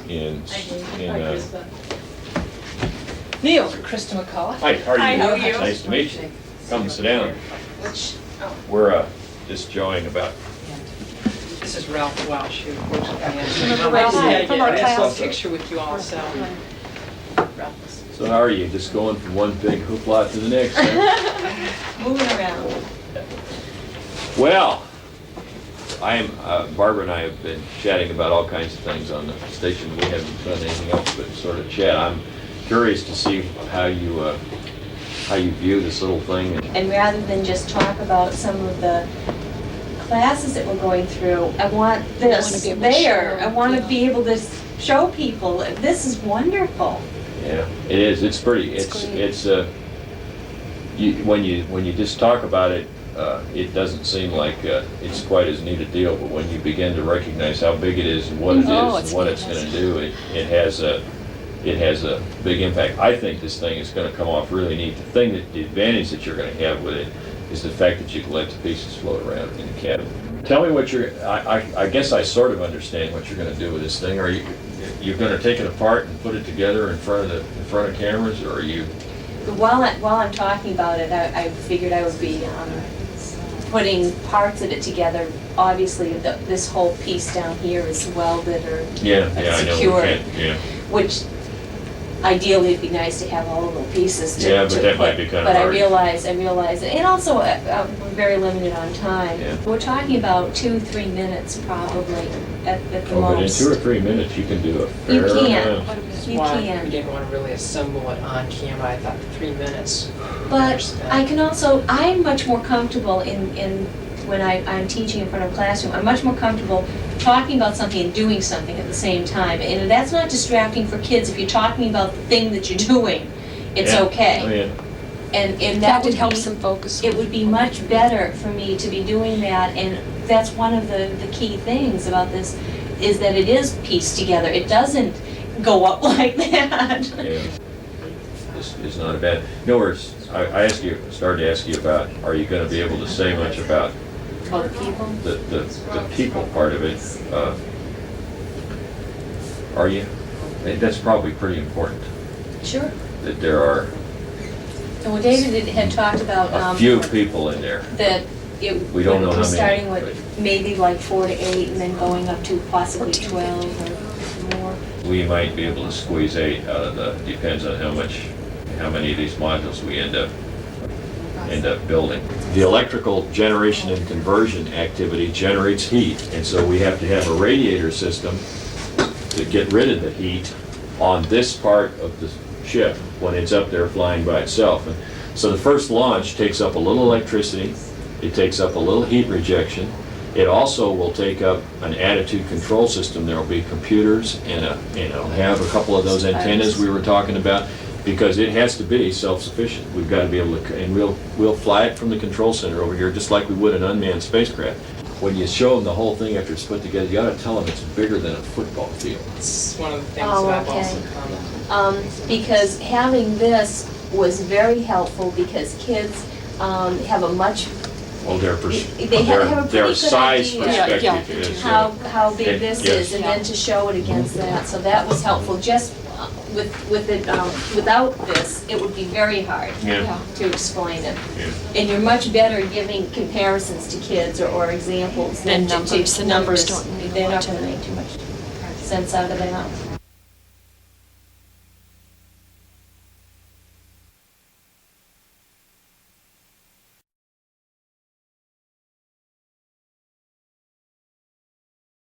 in Neil, Christa McAuliffe. Hi, how are you? Hi, how are you? Nice to meet you. Come and sit down. Which, oh, We're just jawing about. this is Ralph Welsh, who works with me. Remember Ralph from our I saw a class? picture with you all, so. Ralph is So how are you? Just going from one big hoopla to the next? Huh? Moving around. Well, Barbara and I have been chatting about all kinds of things on the station. We haven't done anything else but sort of chat. I'm curious to see how you view this little thing. And rather than just talk about some of the classes that we're going through, I want this there. I want to be able to show people, this is wonderful. Yeah, it is. It's pretty. When you just talk about it, it doesn't seem like it's quite as neat a deal. But when you begin to recognize how big it is and what it is and what it's going to do, it has a big impact. I think this thing is going to come off really neat. The advantage that you're going to have with it is the fact that you can let the pieces float around in the cabin. Tell me what I guess I sort of understand what you're going to do with this thing. Are you're going to take it apart and put it together in front of cameras, or are you? While I'm talking about it, I figured I would be putting parts of it together. Obviously, this whole piece down here is welded or secured, which ideally it'd be nice to have all of the pieces to might be kind of hard. I realize it. And also, we're very limited on time. Yeah. We're talking about 2-3 minutes probably at the But in most. 2 or 3 minutes, you can do a fair You can. amount. That's You why can. we didn't want to really assemble it on camera. I thought 3 minutes. But I'm much more comfortable when I'm teaching in front of a classroom, I'm much more comfortable talking about something and doing something at the same time. And that's not distracting for kids. If you're talking about the thing that you're doing, it's okay. Oh, yeah. And That would help some focus. It would be much better for me to be doing that, and that's one of the key things about this, is that it is pieced together. It doesn't go up like that. Yeah. It's not a bad. I started to ask you about, are you going to be able to say much about Oh, the people? the people part of it? Are you? That's probably pretty important. Sure. That there are And what David had talked about, a few people in there. that it We don't know would how be many, starting with maybe like 4 to 8 and then going up to possibly 12 or more. We might be able to squeeze 8 out of depends on how many of these modules we end up building. The electrical generation and conversion activity generates heat, and so we have to have a radiator system to get rid of the heat on this part of the ship when it's up there flying by itself. And so the first launch takes up a little electricity, it takes up a little heat rejection. It also will take up an attitude control system. There will be computers and it'll have a couple of those antennas we were talking about, because it has to be self-sufficient. We've got to be able to, and we'll fly it from the control center over here just like we would an unmanned spacecraft. When you show them the whole thing after it's put together, you got to tell them it's bigger than a football field. It's one of the things that I've also commented. Because having this was very helpful, because kids have a much Well, they have a pretty their good size idea. perspective is how big this yes. is, and then to show it against that. So that was helpful. Just with it, without this, it would be very hard to explain it. Yeah. And you're much better giving comparisons to kids or examples than And numbers. to The numbers don't mean a They're lot not to going to them. make too much sense out of that.